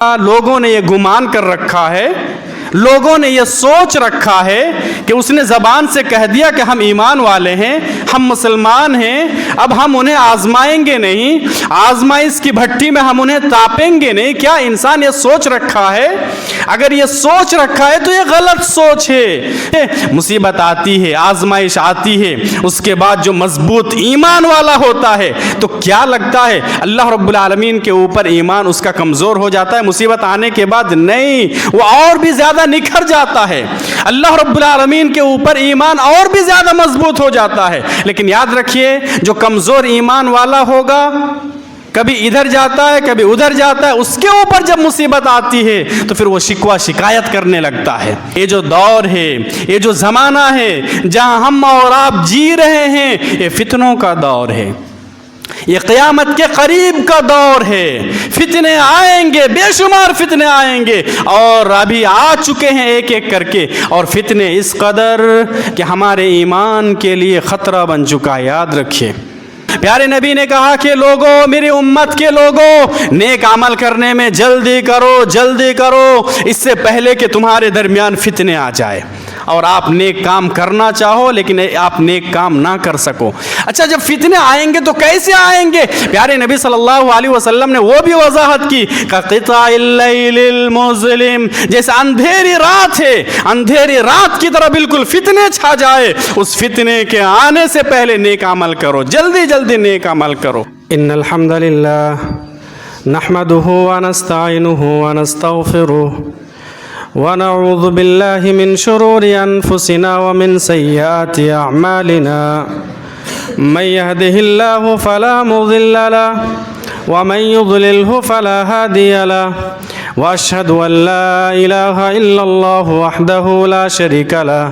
لوگوں نے یہ گمان کر رکھا ہے، لوگوں نے یہ سوچ رکھا ہے کہ اس نے زبان سے کہہ دیا کہ ہم ایمان والے ہیں، ہم مسلمان ہیں، اب ہم انہیں آزمائیں گے نہیں، آزمائش کی بھٹی میں ہم انہیں تاپیں گے نہیں۔ کیا انسان یہ سوچ رکھا ہے؟ اگر یہ سوچ رکھا ہے تو یہ غلط سوچ ہے۔ مصیبت آتی ہے، آزمائش آتی ہے، اس کے بعد جو مضبوط ایمان والا ہوتا ہے تو کیا لگتا ہے اللہ رب العالمین کے اوپر ایمان اس کا کمزور ہو جاتا ہے؟ مصیبت آنے کے بعد نہیں، وہ اور بھی زیادہ نکھر جاتا ہے، اللہ رب العالمین کے اوپر ایمان اور بھی زیادہ مضبوط ہو جاتا ہے۔ لیکن یاد رکھیے، جو کمزور ایمان والا ہوگا کبھی ادھر جاتا ہے کبھی ادھر جاتا ہے، اس کے اوپر جب مصیبت آتی ہے تو پھر وہ شکوہ شکایت کرنے لگتا ہے۔ یہ جو دور ہے، یہ جو زمانہ ہے جہاں ہم اور آپ جی رہے ہیں، یہ فتنوں کا دور ہے، یہ قیامت کے قریب کا دور ہے۔ فتنے آئیں گے، بے شمار فتنے آئیں گے، اور ابھی آ چکے ہیں ایک ایک کر کے، اور فتنے اس قدر کہ ہمارے ایمان کے لیے خطرہ بن چکا ہے۔ یاد رکھیے، پیارے نبی نے کہا کہ لوگوں، میری امت کے لوگوں، نیک عمل کرنے میں جلدی کرو، جلدی کرو، اس سے پہلے کہ تمہارے درمیان فتنے آ جائے اور آپ نیک کام کرنا چاہو لیکن آپ نیک کام نہ کر سکو۔ اچھا، جب فتنے آئیں گے تو کیسے آئیں گے؟ پیارے نبی صلی اللہ علیہ وسلم نے وہ بھی وضاحت کی، قطع اللیل المظلم، جیسے اندھیری رات ہے، اندھیری رات کی طرح بالکل فتنے چھا جائے، اس فتنے کے آنے سے پہلے نیک عمل کرو، جلدی جلدی نیک عمل کرو۔ ان الحمد للہ نحمده ونستعینه ونستغفره ونعوذ بالله من شرور أنفسنا ومن سيئات أعمالنا، من يهده الله فلا مضل له ومن يضلله فلا هادي له، وأشهد أن لا إله إلا الله وحده لا شريك له،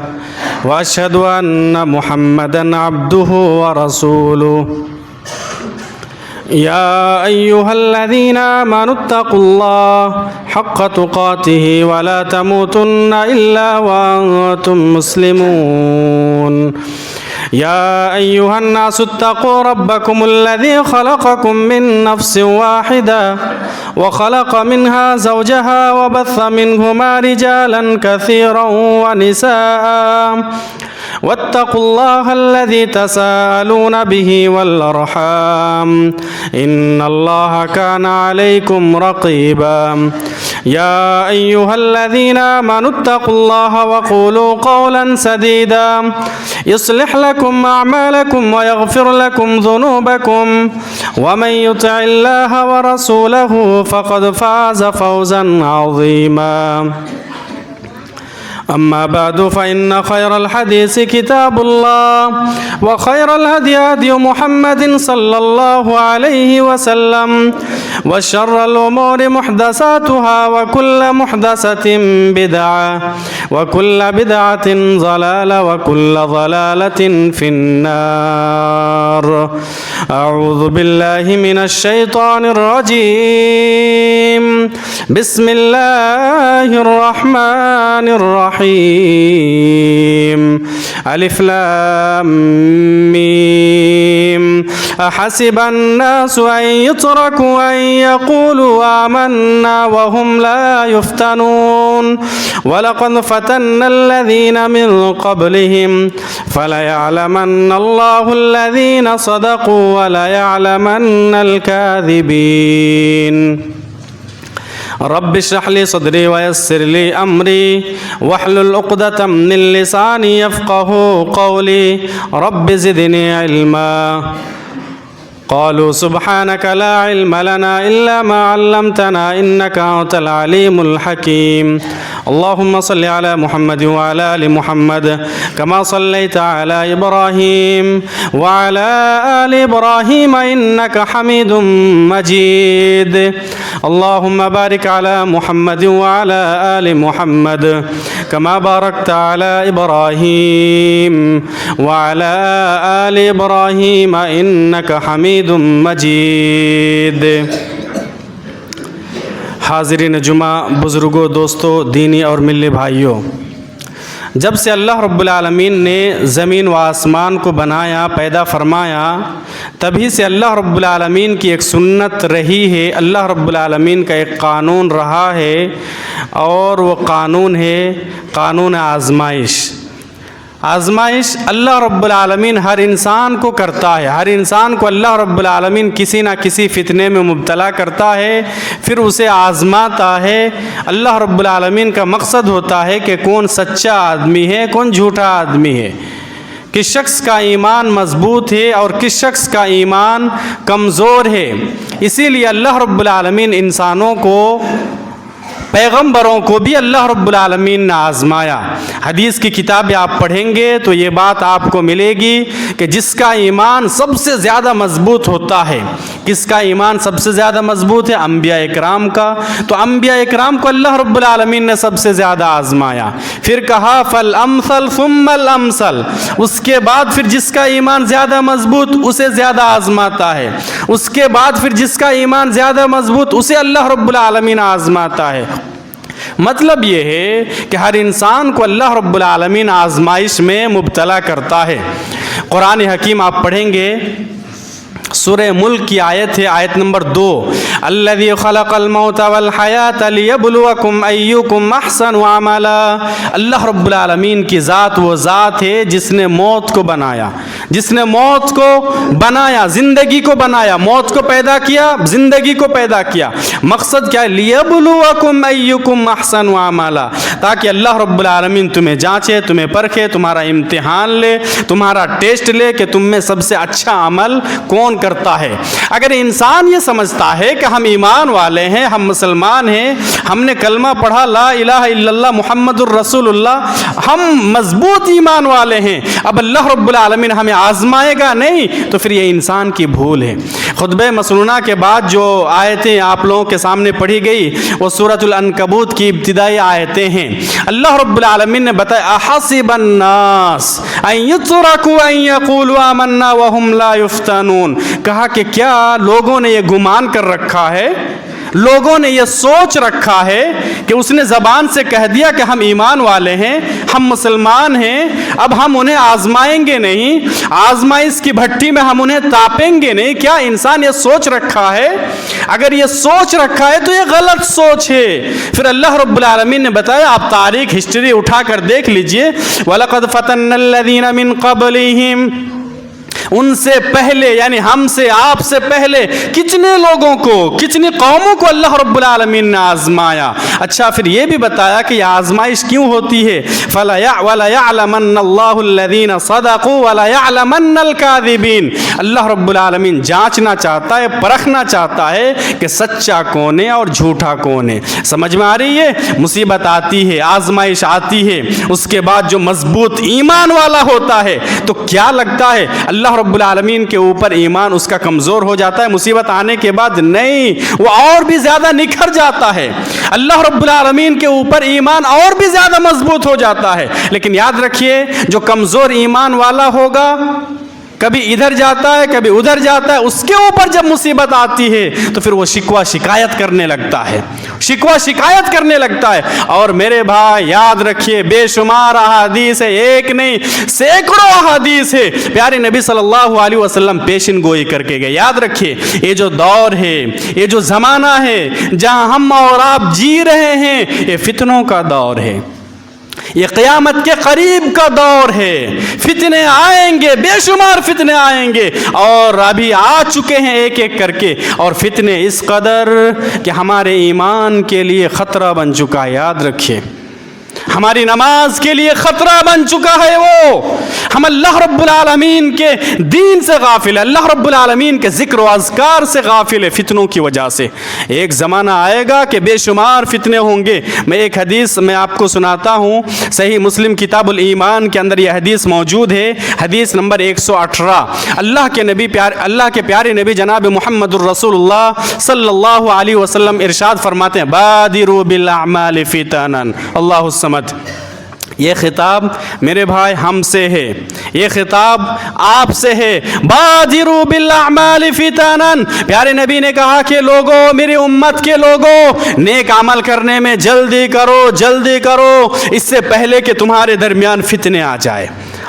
وأشهد أن محمدا عبده ورسوله۔ يا أيها الذين آمنوا اتقوا الله حق تقاته ولا تموتن إلا وأنتم مسلمون۔ يا أيها الناس اتقوا ربكم الذي خلقكم من نفس واحدة وخلق منها زوجها وبث منهما رجالا كثيرا ونساء، واتقوا الله الذي تساءلون به والأرحام إن الله كان عليكم رقيبا۔ يا أيها الذين آمنوا اتقوا الله وقولوا قولا سديدا يصلح لكم أعمالكم ويغفر لكم ذنوبكم، ومن يطع الله ورسوله فقد فاز فوزا عظيما۔ أما بعد، فإن خير الحديث كتاب الله، وخير الهدي هدي محمد صلى الله عليه وسلم، وشر الأمور محدثاتها، وكل محدثة بدعة، وكل بدعة ضلالة، وكل ضلالة في النار۔ أعوذ بالله من الشيطان الرجيم، بسم الله الرحمن الرحيم۔ ألف لام ميم، أحسب الناس أن يتركوا أن يقولوا آمنا وهم لا يفتنون، ولقد فتنا الذين من قبلهم فليعلمن الله الذين صدقوا وليعلمن الكاذبين۔ رب اشرح لي صدري ويسر لي أمري واحلل عقدة من لساني يفقهوا قولي، رب زدني علما۔ قالوا سبحانك لا علم لنا إلا ما علمتنا إنك أنت العليم الحكيم۔ اللهم صل على محمد وعلى آل محمد كما صليت على إبراهيم وعلى آل إبراهيم إنك حميد مجيد۔ اللهم بارك على محمد وعلى آل محمد كما باركت على إبراهيم وعلى آل إبراهيم إنك حميد مجيد۔ حاضرین جمعہ، بزرگوں، دوستوں، دینی اور ملی بھائیوں، جب سے اللہ رب العالمین نے زمین و آسمان کو بنایا، پیدا فرمایا، تبھی سے اللہ رب العالمین کی ایک سنت رہی ہے، اللہ رب العالمین کا ایک قانون رہا ہے، اور وہ قانون ہے قانون آزمائش۔ آزمائش اللہ رب العالمین ہر انسان کو کرتا ہے، ہر انسان کو اللہ رب العالمین کسی نہ کسی فتنے میں مبتلا کرتا ہے، پھر اسے آزماتا ہے۔ اللہ رب العالمین کا مقصد ہوتا ہے کہ کون سچا آدمی ہے، کون جھوٹا آدمی ہے، کس شخص کا ایمان مضبوط ہے اور کس شخص کا ایمان کمزور ہے۔ اسی لیے اللہ رب العالمین انسانوں کو، پیغمبروں کو بھی اللہ رب العالمین نے آزمایا۔ حدیث کی کتابیں آپ پڑھیں گے تو یہ بات آپ کو ملے گی کہ جس کا ایمان سب سے زیادہ مضبوط ہوتا ہے، کس کا ایمان سب سے زیادہ مضبوط ہے؟ انبیاء اکرام کا۔ تو انبیاء اکرام کو اللہ رب العالمین نے سب سے زیادہ آزمایا، پھر کہا فالامثل ثم الامثل، اس کے بعد پھر جس کا ایمان زیادہ مضبوط اسے زیادہ آزماتا ہے، اس کے بعد پھر جس کا ایمان زیادہ مضبوط اسے اللہ رب العالمین آزماتا ہے۔ مطلب یہ ہے کہ ہر انسان کو اللہ رب العالمین آزمائش میں مبتلا کرتا ہے۔ قرآن حکیم آپ پڑھیں گے، سورہ ملک کی آیت ہے، آیت نمبر 2، الذی خلق الموت والحیات لیبلوکم ایکم احسن عملا۔ اللہ رب العالمین کی ذات وہ ذات ہے جس نے موت کو بنایا، جس نے موت کو بنایا، زندگی کو بنایا، موت کو پیدا کیا، زندگی کو پیدا کیا۔ مقصد کیا ہے؟ لیبلوکم ایکم احسن عملا، تاکہ اللہ رب العالمین تمہیں جانچے، تمہیں پرکھے، تمہارا امتحان لے، تمہارا ٹیسٹ لے کہ تم میں سب سے اچھا عمل کون کرتا ہے۔ اگر انسان یہ سمجھتا ہے کہ ہم ایمان والے ہیں، ہم مسلمان ہیں، ہم نے کلمہ پڑھا لا الہ الا اللہ محمد الرسول اللہ، ہم مضبوط ایمان والے ہیں، اب اللہ رب العالمین ہمیں آزمائے گا نہیں، تو پھر یہ انسان کی بھول ہے۔ خطبہ مسنونہ کے بعد جو آیتیں آپ لوگوں کے سامنے پڑھی گئی وہ سورۃ العنکبوت کی ابتدائی آیتیں ہیں۔ اللہ رب العالمین نے بتایا احسب الناس ان یترکوا ان یقولوا آمنا وهم لا یفتنون، کہا کہ کیا لوگوں نے یہ گمان کر رکھا ہے، لوگوں نے یہ سوچ رکھا ہے کہ اس نے زبان سے کہہ دیا کہ ہم ایمان والے ہیں، ہم مسلمان ہیں، اب ہم انہیں آزمائیں گے نہیں، آزمائش کی بھٹی میں ہم انہیں تاپیں گے نہیں۔ کیا انسان یہ سوچ رکھا ہے؟ اگر یہ سوچ رکھا ہے تو یہ غلط سوچ ہے۔ پھر اللہ رب العالمین نے بتایا، آپ تاریخ ہسٹری اٹھا کر دیکھ لیجئے، وَلَقَدْ فَتَنَّ الَّذِينَ مِن قَبْلِهِمْ، ان سے پہلے یعنی ہم سے، آپ سے پہلے کتنے لوگوں کو، کتنی قوموں کو اللہ رب العالمین نے آزمایا۔ اچھا پھر یہ بھی بتایا کہ یہ آزمائش کیوں ہوتی ہے، وَلَيَعْلَمَنَّ اللَّهُ الَّذِينَ صَدَقُوا وَلَيَعْلَمَنَّ الْكَاذِبِينَ۔ اللہ رب العالمین جانچنا چاہتا ہے، پرکھنا چاہتا ہے کہ سچا کون ہے اور جھوٹا کون ہے۔ سمجھ میں آ رہی ہے؟ مصیبت آتی ہے، آزمائش آتی ہے، اس کے بعد جو مضبوط ایمان والا ہوتا ہے تو کیا لگتا ہے اللہ رب العالمین کے اوپر ایمان اس کا کمزور ہو جاتا ہے، مصیبت آنے کے بعد نہیں، وہ اور بھی زیادہ نکھر جاتا ہے، اللہ رب العالمین کے اوپر ایمان اور بھی زیادہ مضبوط ہو جاتا ہے۔ لیکن یاد رکھیے، جو کمزور ایمان والا ہوگا کبھی ادھر جاتا ہے کبھی ادھر جاتا ہے، اس کے اوپر جب مصیبت آتی ہے تو پھر وہ شکوہ شکایت کرنے لگتا ہے، شکوہ شکایت کرنے لگتا ہے۔ اور میرے بھائی یاد رکھیے، بے شمار احادیث ہے، ایک نہیں سینکڑوں احادیث ہے، پیارے نبی صلی اللہ علیہ وسلم پیشن گوئی کر کے گئے۔ یاد رکھیے، یہ جو دور ہے، یہ جو زمانہ ہے جہاں ہم اور آپ جی رہے ہیں، یہ فتنوں کا دور ہے، یہ قیامت کے قریب کا دور ہے، فتنے آئیں گے، بے شمار فتنے آئیں گے، اور ابھی آ چکے ہیں ایک ایک کر کے، اور فتنے اس قدر کہ ہمارے ایمان کے لیے خطرہ بن چکا ہے۔ یاد رکھیے، ہماری نماز کے لیے خطرہ بن چکا ہے وہ، ہم اللہ رب العالمین کے دین سے غافل ہے، اللہ رب العالمین کے ذکر و اذکار سے غافل ہے فتنوں کی وجہ سے۔ ایک زمانہ آئے گا کہ بے شمار فتنے ہوں گے۔ میں ایک حدیث میں آپ کو سناتا ہوں، صحیح مسلم کتاب الایمان کے اندر یہ حدیث موجود ہے، حدیث نمبر 118۔ اللہ کے پیارے نبی جناب محمد الرسول اللہ صلی اللہ علیہ وسلم ارشاد فرماتے ہیں، بادروا بالاعمال فتنا، اللہ الصمد، یہ خطاب میرے بھائی ہم سے ہے، یہ خطاب آپ سے ہے۔ بادروا بالاعمال فتنا، پیارے نبی نے کہا کہ لوگوں، میری امت کے لوگوں، نیک عمل کرنے میں جلدی کرو، جلدی کرو، اس سے پہلے کہ تمہارے درمیان فتنے آ جائے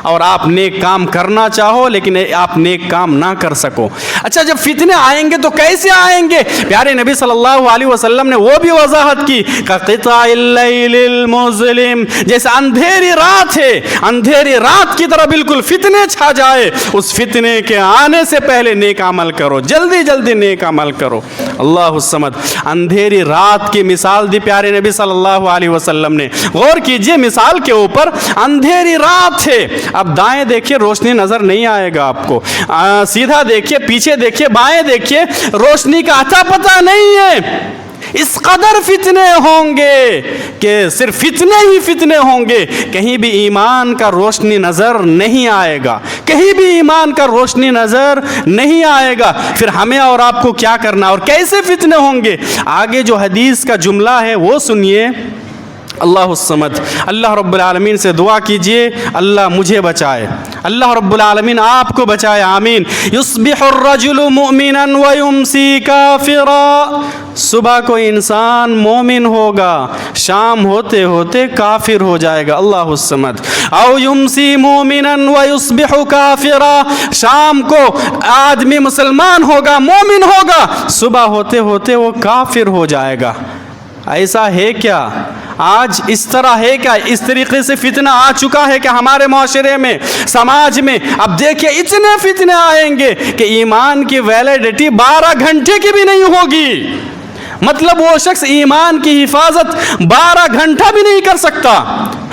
اور آپ نیک کام کرنا چاہو لیکن آپ نیک کام نہ کر سکو۔ اچھا، جب فتنے آئیں گے تو کیسے آئیں گے؟ پیارے نبی صلی اللہ علیہ وسلم نے وہ بھی وضاحت کی، قطع اللیل المظلم، جیسے اندھیری رات ہے، اندھیری رات کی طرح بالکل فتنے چھا جائے، اس فتنے کے آنے سے پہلے نیک عمل کرو، جلدی جلدی نیک عمل کرو۔ اللہ الصمد، اندھیری رات کی مثال دی پیارے نبی صلی اللہ علیہ وسلم نے۔ غور کیجئے مثال کے اوپر، اندھیری رات ہے، اب دائیں دیکھیے روشنی نظر نہیں آئے گا آپ کو، سیدھا دیکھیے، پیچھے دیکھیے، بائیں دیکھیے، روشنی کا اتا پتہ نہیں ہے۔ اس قدر فتنے ہوں گے کہ صرف فتنے ہی فتنے ہوں گے، کہیں بھی ایمان کا روشنی نظر نہیں آئے گا، کہیں بھی ایمان کا روشنی نظر نہیں آئے گا۔ پھر ہمیں اور آپ کو کیا کرنا اور کیسے فتنے ہوں گے؟ آگے جو حدیث کا جملہ ہے وہ سنیے۔ اللہ الصمد، اللہ رب العالمین سے دعا کیجئے اللہ مجھے بچائے، اللہ رب العالمین آپ کو بچائے، آمین۔ یصبح الرجل مؤمنا ویمسی کافرا، صبح کو انسان مومن ہوگا، شام ہوتے ہوتے کافر ہو جائے گا، اللہ الصمد۔ او یمسی مومنا ویصبح کافرا، شام کو آدمی مسلمان ہوگا، مومن ہوگا، صبح ہوتے ہوتے وہ کافر ہو جائے گا۔ ایسا ہے کیا؟ آج اس طرح ہے کیا؟ اس طریقے سے فتنہ آ چکا ہے کہ ہمارے معاشرے میں، سماج میں، اب دیکھیں اتنے فتنے آئیں گے کہ ایمان کی ویلیڈیٹی 12 گھنٹے کی بھی نہیں ہوگی، مطلب وہ شخص ایمان کی حفاظت 12 گھنٹہ بھی نہیں کر سکتا۔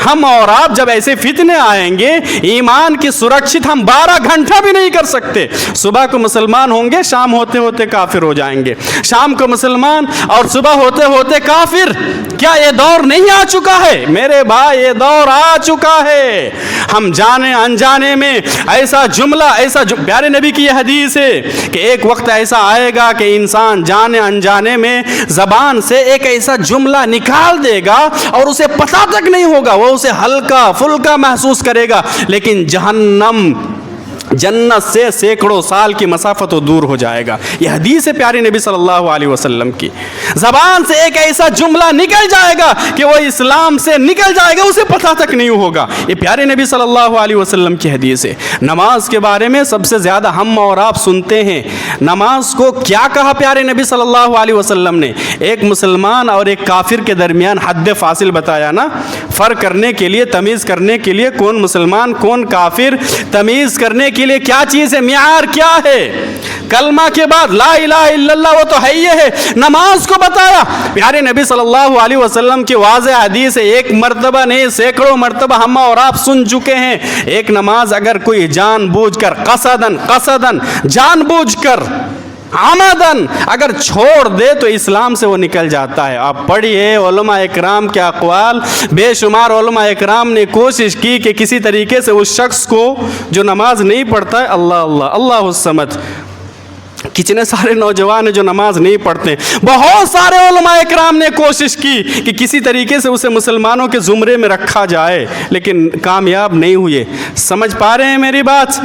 ہم اور آپ جب ایسے فتنے آئیں گے، ایمان کی سرکشت ہم 12 گھنٹہ بھی نہیں کر سکتے۔ صبح کو مسلمان ہوں گے، شام ہوتے ہوتے کافر ہو جائیں گے، شام کو مسلمان اور صبح ہوتے ہوتے کافر۔ کیا یہ دور نہیں آ چکا ہے؟ میرے بھائی یہ دور آ چکا ہے۔ ہم جانے انجانے میں ایسا جملہ، پیارے نبی کی یہ حدیث ہے کہ ایک وقت ایسا آئے گا کہ انسان جانے انجانے میں زبان سے ایک ایسا جملہ نکال دے گا اور اسے پتہ تک نہیں ہوگا، وہ اسے ہلکا پھلکا محسوس کرے گا، لیکن جہنم جنت سے سینکڑوں سال کی مسافت و دور ہو جائے گا۔ یہ حدیث ہے پیارے نبی صلی اللہ علیہ وسلم کی۔ زبان سے ایک ایسا جملہ نکل جائے گا کہ وہ اسلام سے نکل جائے گا، اسے پتہ تک نہیں ہوگا۔ یہ پیارے نبی صلی اللہ علیہ وسلم کی حدیث ہے۔ نماز کے بارے میں سب سے زیادہ ہم اور آپ سنتے ہیں، نماز کو کیا کہا پیارے نبی صلی اللہ علیہ وسلم نے؟ ایک مسلمان اور ایک کافر کے درمیان حد فاصل بتایا نا، فرق کرنے کے لیے، تمیز کرنے کے لیے کون مسلمان کون کافر، تمیز کرنے کے لیے کیا چیز ہے، معیار کیا ہے؟ کلمہ کے بعد لا الہ الا اللہ، وہ تو ہے ہی ہے۔ نماز کو بتایا پیارے نبی صلی اللہ علیہ وسلم کی واضح حدیث ہے، ایک مرتبہ نہیں سینکڑوں مرتبہ ہم اور آپ سن چکے ہیں۔ ایک نماز اگر کوئی جان بوجھ کر قصدن جان بوجھ کر عمدن اگر چھوڑ دے تو اسلام سے وہ نکل جاتا ہے۔ آپ پڑھیے علماء اکرام کے اقوال، بے شمار علماء اکرام نے کوشش کی کہ کسی طریقے سے اس شخص کو جو نماز نہیں پڑھتا ہے، اللہ الصمد، کتنے سارے نوجوان ہیں جو نماز نہیں پڑھتے، بہت سارے علماء اکرام نے کوشش کی کہ کسی طریقے سے اسے مسلمانوں کے زمرے میں رکھا جائے، لیکن کامیاب نہیں ہوئے۔ سمجھ پا رہے ہیں میری بات؟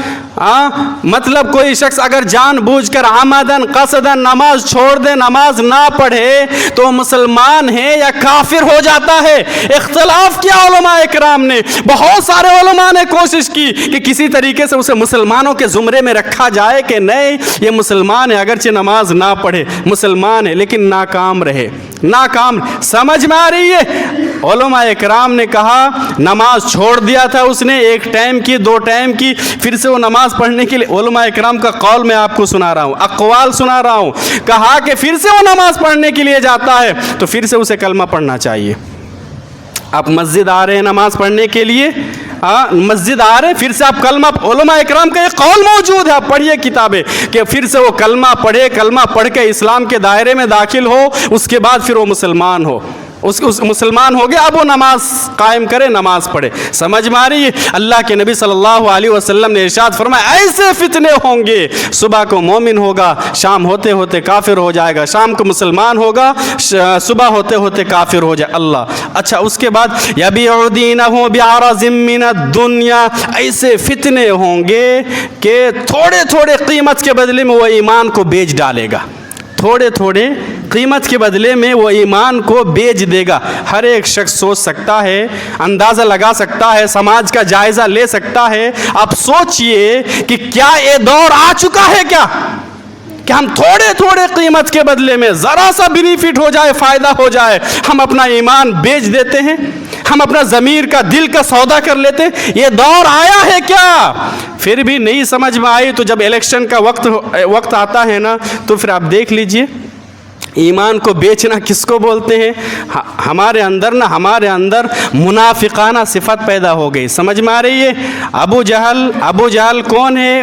مطلب کوئی شخص اگر جان بوجھ کر عمدن قصدن نماز چھوڑ دے، نماز نہ پڑھے، تو مسلمان ہے یا کافر ہو جاتا ہے۔ اختلاف کیا علماء اکرام نے، بہت سارے علماء نے کوشش کی کہ کسی طریقے سے اسے مسلمانوں کے زمرے میں رکھا جائے کہ نہیں یہ مسلمان ہے، اگرچہ نماز نہ پڑھے مسلمان ہے، لیکن ناکام رہے، ناکام۔ سمجھ میں آ رہی ہے؟ علماء اکرام نے کہا نماز چھوڑ دیا تھا اس نے، 1 ٹائم کی 2 ٹائم کی، پھر سے وہ نماز پڑھنے کے لیے، علماء اکرام کا قول میں آپ کو سنا رہا ہوں، اقوال سنا رہا ہوں، کہا کہ پھر سے وہ نماز پڑھنے کے لیے جاتا ہے تو پھر سے اسے کلمہ پڑھنا چاہیے۔ آپ مسجد آ رہے ہیں نماز پڑھنے کے لیے، مسجد آ رہے ہیں، پھر سے آپ کلمہ، علماء اکرام کا ایک قول موجود ہے، آپ پڑھیے کتابیں، کہ پھر سے وہ کلمہ پڑھے، کلمہ پڑھ کے اسلام کے دائرے میں داخل ہو، اس کے بعد پھر وہ مسلمان ہو۔ اس مسلمان ہو گیا، اب وہ نماز قائم کرے، نماز پڑھے۔ سمجھ میں آ رہی ہے؟ اللہ کے نبی صلی اللہ علیہ وسلم نے ارشاد فرمایا ایسے فتنے ہوں گے، صبح کو مومن ہوگا، شام ہوتے ہوتے کافر ہو جائے گا، شام کو مسلمان ہوگا، صبح ہوتے ہوتے کافر ہو جائے۔ اللہ اچھا، اس کے بعد یبیع دینہ بعرض من الدنیا، ایسے فتنے ہوں گے کہ تھوڑے تھوڑے قیمت کے بدلے میں وہ ایمان کو بیچ ڈالے گا، تھوڑے تھوڑے قیمت کے بدلے میں وہ ایمان کو بیچ دے گا۔ ہر ایک شخص سوچ سکتا ہے، اندازہ لگا سکتا ہے، سماج کا جائزہ لے سکتا ہے۔ اب سوچئے کہ کیا یہ دور آ چکا ہے کیا کہ ہم تھوڑے تھوڑے قیمت کے بدلے میں ذرا سا بینیفٹ ہو جائے، فائدہ ہو جائے، ہم اپنا ایمان بیچ دیتے ہیں، ہم اپنا ضمیر کا، دل کا سودا کر لیتے ہیں۔ یہ دور آیا ہے کیا؟ پھر بھی نہیں سمجھ میں آئی تو جب الیکشن کا وقت آتا ہے نا، تو پھر آپ دیکھ لیجئے ایمان کو بیچنا کس کو بولتے ہیں۔ ہمارے اندر منافقانہ صفت پیدا ہو گئی۔ سمجھ میں آ رہی ہے؟ ابو جہل کون ہے؟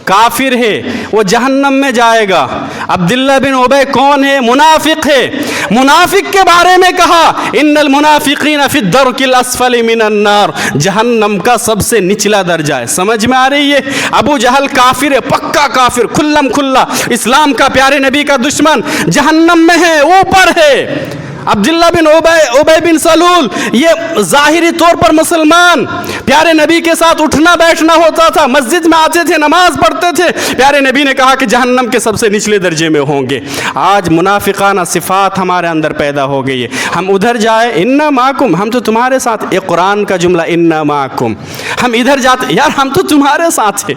کافر ہے، وہ جہنم میں جائے گا۔ عبداللہ بن ابی کون ہے؟ منافق ہے۔ منافق کے بارے میں کہا ان المنافقین فی الدرک الاسفل من النار، جہنم کا سب سے نچلا درجہ ہے۔ سمجھ میں آ رہی ہے؟ ابو جہل کافر ہے، پکا کافر، کھلم کھلا اسلام کا، پیارے نبی کا دشمن، جہنم میں ہے، اوپر ہے۔ عبداللہ بن ابی بن سلول یہ ظاہری طور پر مسلمان، پیارے نبی کے ساتھ اٹھنا بیٹھنا ہوتا تھا، مسجد میں آتے تھے، نماز پڑھتے تھے، پیارے نبی نے کہا کہ جہنم کے سب سے نچلے درجے میں ہوں گے۔ آج منافقانہ صفات ہمارے اندر پیدا ہو گئی ہے۔ ہم ادھر جائے انا معکم، ہم تو تمہارے ساتھ، یہ قرآن کا جملہ انا معکم، ہم ادھر جاتے یار ہم تو تمہارے ساتھ ہیں،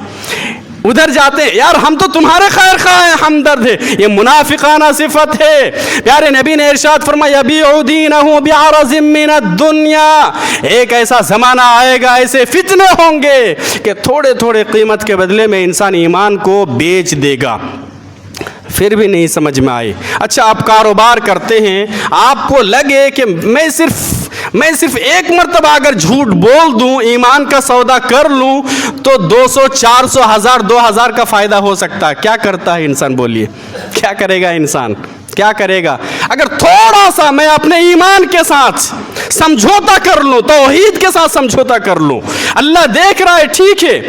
ادھر جاتے یار ہم تو تمہارے خیر خواہ ہیں، ہمدرد ہے۔ یہ منافقانہ صفت ہے۔ پیارے نبی نے ارشاد فرمایا یبیع دینہ بعرض من الدنیا، ایک ایسا زمانہ آئے گا، ایسے فتنے ہوں گے کہ تھوڑے تھوڑے قیمت کے بدلے میں انسان ایمان کو بیچ دے گا۔ پھر بھی نہیں سمجھ میں آئی۔ اچھا، آپ کاروبار کرتے ہیں، آپ کو لگے کہ میں صرف ایک مرتبہ اگر جھوٹ بول دوں، ایمان کا سودا کر لوں تو 200 400 1000 2000 کا فائدہ ہو سکتا ہے۔ کیا کرتا ہے انسان؟ بولیے کیا کرے گا انسان؟ کیا کرے گا؟ اگر تھوڑا سا میں اپنے ایمان کے ساتھ سمجھوتا کر لوں، توحید کے ساتھ سمجھوتا کر لوں، اللہ دیکھ رہا ہے، ٹھیک ہے،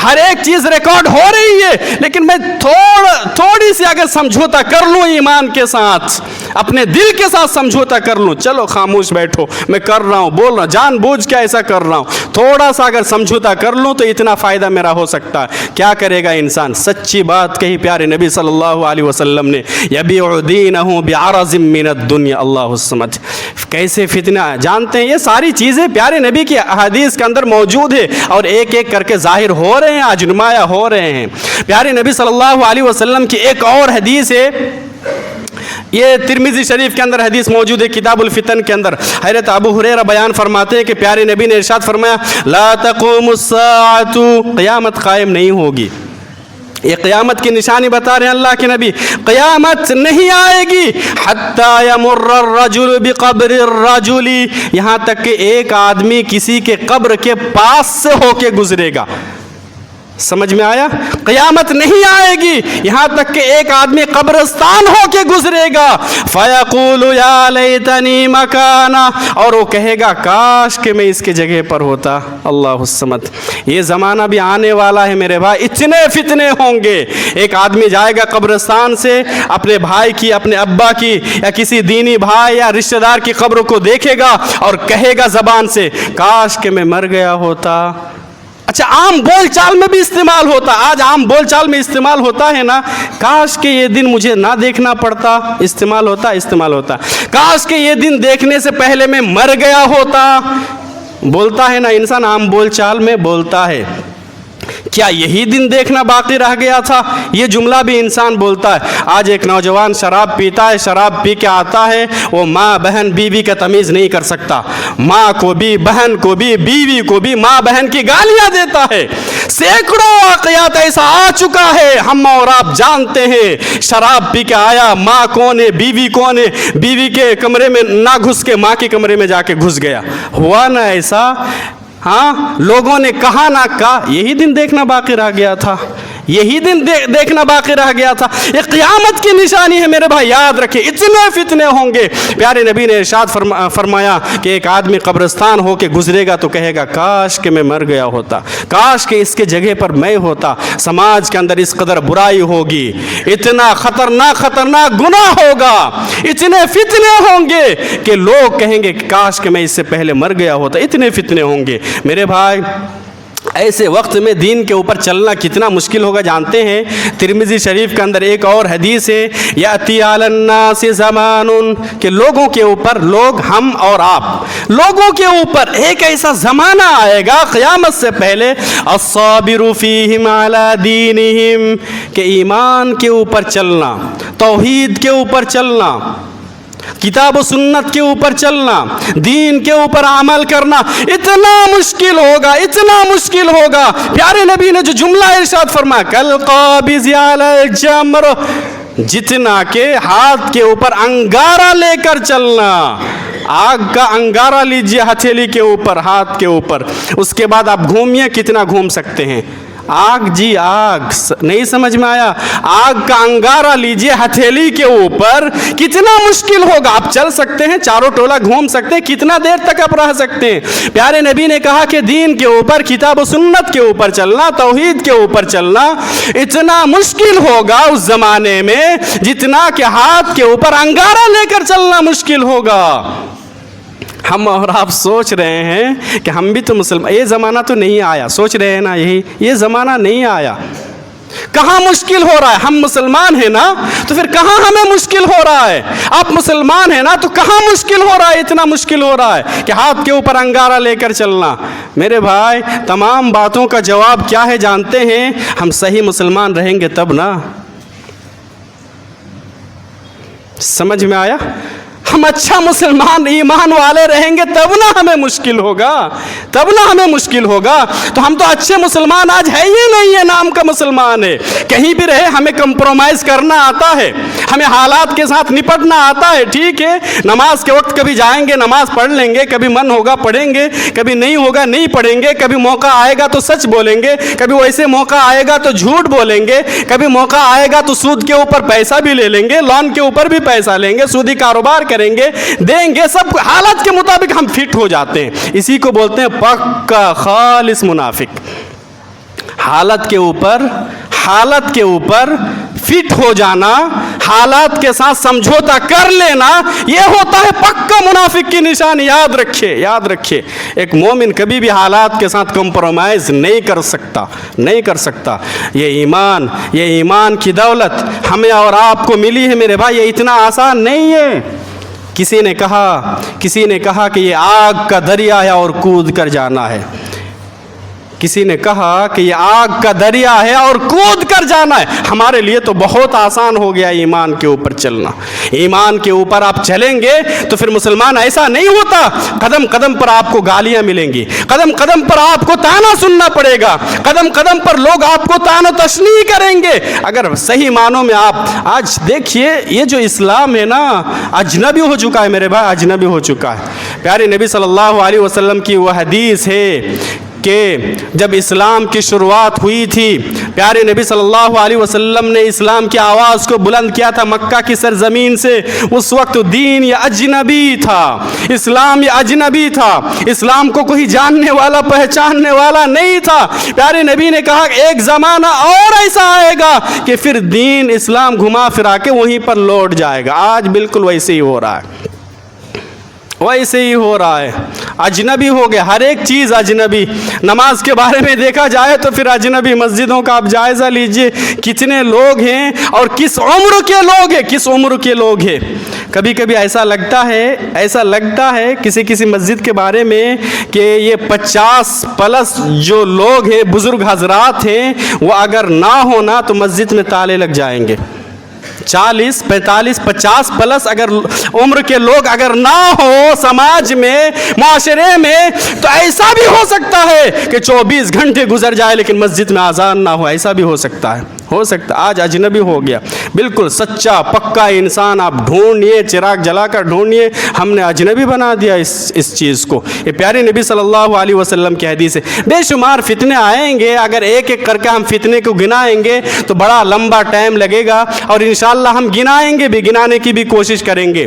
ہر ایک چیز ریکارڈ ہو رہی ہے، لیکن میں تھوڑی سی اگر سمجھوتا کر لوں ایمان کے ساتھ، اپنے دل کے ساتھ سمجھوتا کر لوں، چلو خاموش بیٹھو، میں کر رہا ہوں، بول رہا ہوں، جان بوجھ کے ایسا کر رہا ہوں، تھوڑا سا اگر سمجھوتا کر لوں تو اتنا فائدہ میرا ہو سکتا ہے۔ کیا کرے گا انسان؟ سچی بات کہی پیارے نبی صلی اللہ علیہ وسلم نے، یبیع دینہ بعرض من الدنیا۔ اللہ الصمد، کیسے فتنہ جانتے ہیں؟ یہ ساری چیزیں پیارے نبی کی احادیث کے اندر موجود ہے اور ایک ایک کر کے ظاہر ہو رہے ہیں، آج نمایاں ہو رہے ہیں۔ پیارے نبی صلی اللہ علیہ وسلم کی ایک اور حدیث ہے، یہ ترمذی شریف کے اندر حدیث موجود ہے، کتاب الفتن کے اندر۔ حضرت ابو ہریرہ بیان فرماتے ہیں کہ پیارے نبی نے ارشاد فرمایا لا تقوم الساعۃ، قیامت قائم نہیں ہوگی۔ یہ قیامت کی نشانی بتا رہے ہیں اللہ کے نبی، قیامت نہیں آئے گی حتی یمر الرجل بقبر الرجل، یہاں تک کہ ایک آدمی کسی کے قبر کے پاس سے ہو کے گزرے گا۔ سمجھ میں آیا؟ قیامت نہیں آئے گی یہاں تک کہ ایک آدمی قبرستان ہو کے گزرے گا، فیقول یا لیتنی مکانا، اور وہ کہے گا کاش کہ میں اس کے جگہ پر ہوتا۔ اللہ الصمد، یہ زمانہ بھی آنے والا ہے میرے بھائی، اتنے فتنے ہوں گے۔ ایک آدمی جائے گا قبرستان سے، اپنے بھائی کی، اپنے ابا کی، یا کسی دینی بھائی یا رشتہ دار کی قبر کو دیکھے گا اور کہے گا زبان سے کاش کہ میں مر گیا ہوتا۔ اچھا، عام بول چال میں بھی استعمال ہوتا، آج عام بول چال میں استعمال ہوتا ہے نا، کاش کہ یہ دن مجھے نہ دیکھنا پڑتا، استعمال ہوتا۔ کاش کہ یہ دن دیکھنے سے پہلے میں مر گیا ہوتا، بولتا ہے نا انسان، عام بول چال میں بولتا ہے۔ کیا یہی دن دیکھنا باقی رہ گیا تھا؟ یہ جملہ بھی انسان بولتا ہے۔ آج ایک نوجوان شراب پیتا ہے، شراب پی کے آتا ہے، وہ ماں بہن بیوی کا تمیز نہیں کر سکتا، ماں کو بھی، بہن کو بھی، بیوی کو بھی ماں بہن کی گالیاں دیتا ہے۔ سینکڑوں واقعات ایسا آ چکا ہے، ہم اور آپ جانتے ہیں۔ شراب پی کے آیا، ماں کون ہے، بیوی کون ہے، بیوی کے کمرے میں نہ گھس کے ماں کے کمرے میں جا کے گھس گیا۔ ہوا نا ایسا؟ ہاں، لوگوں نے کہا نہ کہا، یہی دن دیکھنا باقی رہ گیا تھا۔ یہی دن دیکھنا باقی رہ گیا تھا. یہ قیامت کی نشانی ہے میرے بھائی, یاد رکھیں اتنے فتنے ہوں گے. پیارے نبی نے ارشاد فرمایا کہ ایک آدمی قبرستان ہو کے گزرے گا تو کہے گا کاش کہ میں مر گیا ہوتا, کاش کہ اس کے جگہ پر میں ہوتا. سماج کے اندر اس قدر برائی ہوگی, اتنا خطرناک گناہ ہوگا, اتنے فتنے ہوں گے کہ لوگ کہیں گے کاش کہ میں اس سے پہلے مر گیا ہوتا. اتنے فتنے ہوں گے میرے بھائی. ایسے وقت میں دین کے اوپر چلنا کتنا مشکل ہوگا جانتے ہیں. ترمذی شریف کے اندر ایک اور حدیث ہے, یاتی علی الناس زمان, کہ لوگوں کے اوپر, لوگ ہم اور آپ لوگوں کے اوپر ایک ایسا زمانہ آئے گا قیامت سے پہلے, الصابر فیہم علی دینہم, کہ ایمان کے اوپر چلنا, توحید کے اوپر چلنا, کتاب و سنت کے اوپر چلنا, دین کے اوپر عمل کرنا اتنا مشکل ہوگا, اتنا مشکل ہوگا. پیارے نبی نے جو جملہ ارشاد فرمایا, کالقابض علی الجمر, جتنا کہ ہاتھ کے اوپر انگارہ لے کر چلنا. آگ کا انگارہ لیجئے ہتھیلی کے اوپر, ہاتھ کے اوپر, اس کے بعد آپ گھومیے کتنا گھوم سکتے ہیں. آگ, جی آگ, نہیں سمجھ میں آیا. آگ کا انگارہ لیجئے ہتھیلی کے اوپر, کتنا مشکل ہوگا. آپ چل سکتے ہیں, چاروں ٹولہ گھوم سکتے ہیں, کتنا دیر تک آپ رہ سکتے ہیں. پیارے نبی نے کہا کہ دین کے اوپر, کتاب و سنت کے اوپر چلنا, توحید کے اوپر چلنا اتنا مشکل ہوگا اس زمانے میں جتنا کہ ہاتھ کے اوپر انگارہ لے کر چلنا مشکل ہوگا. ہم اور آپ سوچ رہے ہیں کہ ہم بھی تو مسلمان, یہ زمانہ تو نہیں آیا, سوچ رہے ہیں نا یہی, یہ زمانہ نہیں آیا. کہاں مشکل ہو رہا ہے؟ ہم مسلمان ہیں نا, تو پھر کہاں ہمیں مشکل ہو رہا ہے؟ آپ مسلمان ہیں نا, تو کہاں مشکل ہو رہا ہے؟ اتنا مشکل ہو رہا ہے کہ ہاتھ کے اوپر انگارہ لے کر چلنا. میرے بھائی, تمام باتوں کا جواب کیا ہے جانتے ہیں؟ ہم صحیح مسلمان رہیں گے تب نا. سمجھ میں آیا؟ ہم اچھا مسلمان, ایمان والے رہیں گے تب نہ ہمیں مشکل ہوگا, تب نہ ہمیں مشکل ہوگا. تو ہم تو اچھے مسلمان آج ہے ہی نہیں ہے, نام کا مسلمان ہے. کہیں بھی رہے ہمیں کمپرومائز کرنا آتا ہے, ہمیں حالات کے ساتھ نپٹنا آتا ہے. ٹھیک ہے, نماز کے وقت کبھی جائیں گے نماز پڑھ لیں گے, کبھی من ہوگا پڑھیں گے, کبھی نہیں ہوگا نہیں پڑھیں گے, کبھی موقع آئے گا تو سچ بولیں گے, کبھی ویسے موقع آئے گا تو جھوٹ بولیں گے, کبھی موقع آئے گا تو سود کے اوپر پیسہ بھی لے لیں گے, لون کے اوپر بھی پیسہ لیں گے, سودی کاروبار کریں گے, دیں گے. سب حالت کے مطابق ہم فٹ ہو جاتے ہیں. اسی کو بولتے ہیں پکا خالص منافق. حالت کے اوپر فٹ ہو جانا, حالات کے ساتھ سمجھوتا کر لینا, یہ ہوتا ہے پکا منافق کی نشانی. یاد رکھیے, ایک مومن کبھی بھی حالات کے ساتھ کمپرومائز نہیں کر سکتا. یہ ایمان کی دولت ہمیں اور آپ کو ملی ہے میرے بھائی, یہ اتنا آسان نہیں ہے. کسی نے کہا کہ یہ آگ کا دریا ہے اور کود کر جانا ہے. کسی نے کہا کہ یہ آگ کا دریا ہے اور کود کر جانا ہے. ہمارے لیے تو بہت آسان ہو گیا ایمان کے اوپر چلنا. ایمان کے اوپر آپ چلیں گے تو پھر مسلمان ایسا نہیں ہوتا. قدم قدم پر آپ کو گالیاں ملیں گی, قدم قدم پر آپ کو تانا سننا پڑے گا, قدم قدم پر لوگ آپ کو تان و تشنیع کریں گے. اگر صحیح معنوں میں آپ آج دیکھیے, یہ جو اسلام ہے نا اجنبی ہو چکا ہے میرے بھائی, اجنبی ہو چکا ہے. پیارے نبی صلی اللہ علیہ وسلم کی وہ حدیث ہے کہ جب اسلام کی شروعات ہوئی تھی, پیارے نبی صلی اللہ علیہ وسلم نے اسلام کی آواز کو بلند کیا تھا مکہ کی سرزمین سے. اس وقت دین یہ اجنبی تھا, اسلام یہ اجنبی تھا, اسلام کو کوئی جاننے والا پہچاننے والا نہیں تھا. پیارے نبی نے کہا کہ ایک زمانہ اور ایسا آئے گا کہ پھر دین اسلام گھما پھرا کے وہیں پر لوٹ جائے گا. آج بالکل ویسے ہی ہو رہا ہے, اجنبی ہو گیا, ہر ایک چیز اجنبی. نماز کے بارے میں دیکھا جائے تو پھر اجنبی. مسجدوں کا آپ جائزہ لیجئے, کتنے لوگ ہیں اور کس عمر کے لوگ ہیں. کبھی کبھی ایسا لگتا ہے کسی مسجد کے بارے میں کہ یہ 50+ جو لوگ ہیں, بزرگ حضرات ہیں, وہ اگر نہ ہونا تو مسجد میں تالے لگ جائیں گے. 40, 45, 50+ اگر عمر کے لوگ اگر نہ ہو سماج میں, معاشرے میں, تو ایسا بھی ہو سکتا ہے کہ 24 گھنٹے گزر جائے لیکن مسجد میں اذان نہ ہو. ایسا بھی ہو سکتا ہے. ہو سکتا آج اجنبی ہو گیا، بالکل سچا پکا انسان آپ ڈھونڈیے، چراغ جلا کر ڈھونڈیے، ہم نے اجنبی بنا دیا اس چیز کو۔ یہ پیارے نبی صلی اللہ علیہ وسلم کی حدیث ہے۔ بے شمار فتنے آئیں گے، اگر ایک ایک کر کے ہم فتنے کو گنائیں گے تو بڑا لمبا ٹائم لگے گا، اور انشاءاللہ ہم گنائیں گے بھی، گنانے کی بھی کوشش کریں گے۔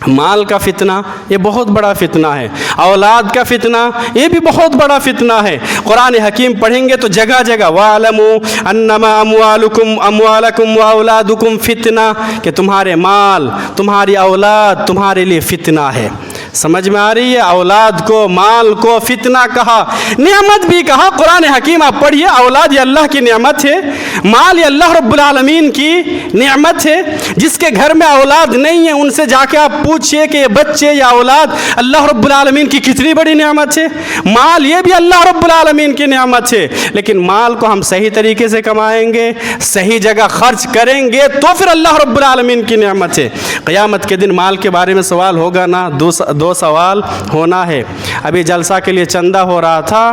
مال کا فتنہ یہ بہت بڑا فتنہ ہے، اولاد کا فتنہ یہ بھی بہت بڑا فتنہ ہے۔ قرآن حکیم پڑھیں گے تو جگہ جگہ وَاعْلَمُوا أَنَّمَا أَمْوَالُكُمْ وَأَوْلَادُكُمْ فتنہ، کہ تمہارے مال، تمہاری اولاد تمہارے لیے فتنہ ہے۔ سمجھ میں آ رہی ہے؟ اولاد کو، مال کو فتنہ کہا، نعمت بھی کہا۔ قرآن حکیم آپ پڑھیے، اولاد یہ اللہ کی نعمت ہے، مال یہ اللہ رب العالمین کی نعمت ہے۔ جس کے گھر میں اولاد نہیں ہے ان سے جا کے آپ پوچھئے کہ یہ بچے یا اولاد اللہ رب العالمین کی کتنی بڑی نعمت ہے۔ مال یہ بھی اللہ رب العالمین کی نعمت ہے، لیکن مال کو ہم صحیح طریقے سے کمائیں گے، صحیح جگہ خرچ کریں گے تو پھر اللہ رب العالمین کی نعمت ہے۔ قیامت کے دن مال کے بارے میں سوال ہوگا نا، دو سوال ہونا ہے۔ ابھی جلسہ کے لیے چندہ ہو رہا تھا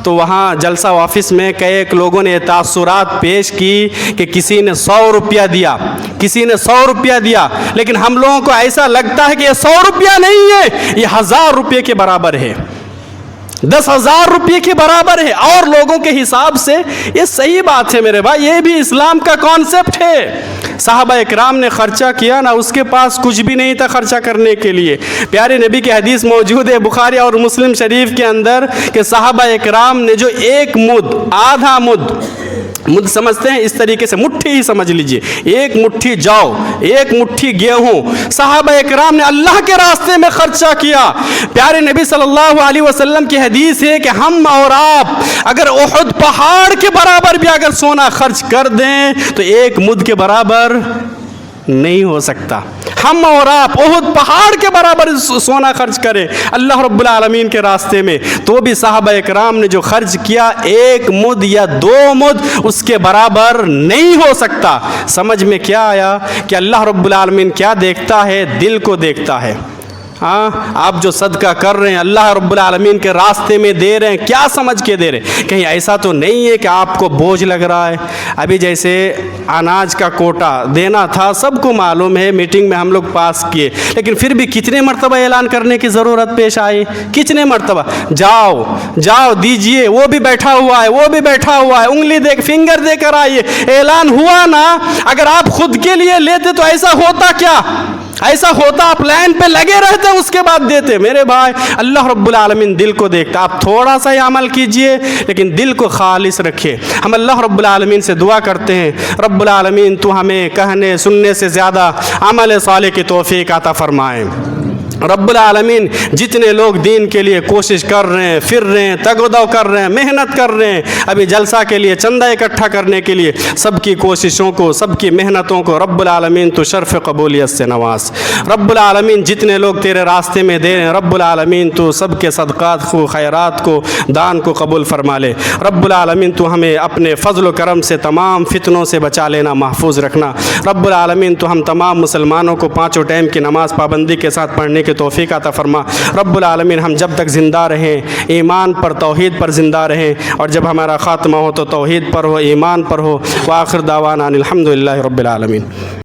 تو وہاں جلسہ آفس میں کئی لوگوں نے تاثرات پیش کی کہ کسی نے 100 روپیہ دیا، کسی نے 100 روپیہ دیا، لیکن ہم لوگوں کو ایسا لگتا ہے کہ یہ 100 روپیہ نہیں ہے، یہ 1000 روپے کے برابر ہے، 10,000 روپے کے برابر ہے اور لوگوں کے حساب سے۔ یہ صحیح بات ہے میرے بھائی، یہ بھی اسلام کا کانسیپٹ ہے۔ صحابہ اکرام نے خرچہ کیا نا، اس کے پاس کچھ بھی نہیں تھا خرچہ کرنے کے لیے۔ پیارے نبی کی حدیث موجود ہے بخاری اور مسلم شریف کے اندر کہ صحابہ اکرام نے جو ایک مد، آدھا مد سمجھتے ہیں اس طریقے سے، مٹھی ہی سمجھ لیجئے، ایک مٹھی جو، ایک مٹھی گیہوں، صحابہ اکرام نے اللہ کے راستے میں خرچہ کیا۔ پیارے نبی صلی اللہ علیہ وسلم کی حدیث ہے کہ ہم اور آپ اگر احد پہاڑ کے برابر بھی اگر سونا خرچ کر دیں تو ایک مد کے برابر نہیں ہو سکتا۔ ہم اور آپ احد پہاڑ کے برابر سونا خرچ کریں اللہ رب العالمین کے راستے میں، تو بھی صحابہ اکرام نے جو خرچ کیا ایک مد یا 2 مد اس کے برابر نہیں ہو سکتا۔ سمجھ میں کیا آیا کہ اللہ رب العالمین کیا دیکھتا ہے؟ دل کو دیکھتا ہے۔ ہاں، آپ جو صدقہ کر رہے ہیں اللہ رب العالمین کے راستے میں دے رہے ہیں، کیا سمجھ کے دے رہے ہیں؟ کہیں ایسا تو نہیں ہے کہ آپ کو بوجھ لگ رہا ہے؟ ابھی جیسے اناج کا کوٹا دینا تھا، سب کو معلوم ہے، میٹنگ میں ہم لوگ پاس کیے، لیکن پھر بھی کتنے مرتبہ اعلان کرنے کی ضرورت پیش آئی؟ کتنے مرتبہ؟ جاؤ دیجئے، وہ بھی بیٹھا ہوا ہے، وہ بھی بیٹھا ہوا ہے، انگلی دے فنگر دے کر آئیے۔ اعلان ہوا نا، اگر آپ خود کے لیے لیتے تو ایسا ہوتا کیا؟ ایسا ہوتا آپ لائن پہ لگے رہتے اس کے بعد دیتے۔ میرے بھائی، اللہ رب العالمین دل کو دیکھتا۔ آپ تھوڑا سا ہی عمل کیجئے لیکن دل کو خالص رکھے۔ ہم اللہ رب العالمین سے دعا کرتے ہیں، رب العالمین تو ہمیں کہنے سننے سے زیادہ عمل صالح کی توفیق عطا فرمائے۔ رب العالمین جتنے لوگ دین کے لیے کوشش کر رہے ہیں، پھر رہے ہیں، تگ و دو کر رہے ہیں، محنت کر رہے ہیں، ابھی جلسہ کے لیے چندہ اکٹھا کرنے کے لیے، سب کی کوششوں کو، سب کی محنتوں کو رب العالمین تو شرف قبولیت سے نواز۔ رب العالمین جتنے لوگ تیرے راستے میں دے رہے ہیں، رب العالمین تو سب کے صدقات کو، خیرات کو، دان کو قبول فرما لے۔ رب العالمین تو ہمیں اپنے فضل و کرم سے تمام فتنوں سے بچا لینا، محفوظ رکھنا۔ رب العالمین تو ہم تمام مسلمانوں کو 5 ٹائم کی نماز پابندی کے ساتھ پڑھنے کی توفیق عطا فرما۔ رب العالمین ہم جب تک زندہ رہیں ایمان پر، توحید پر زندہ رہیں، اور جب ہمارا خاتمہ ہو تو توحید پر ہو، ایمان پر ہو۔ وآخر دعوانا الحمدللہ رب العالمین۔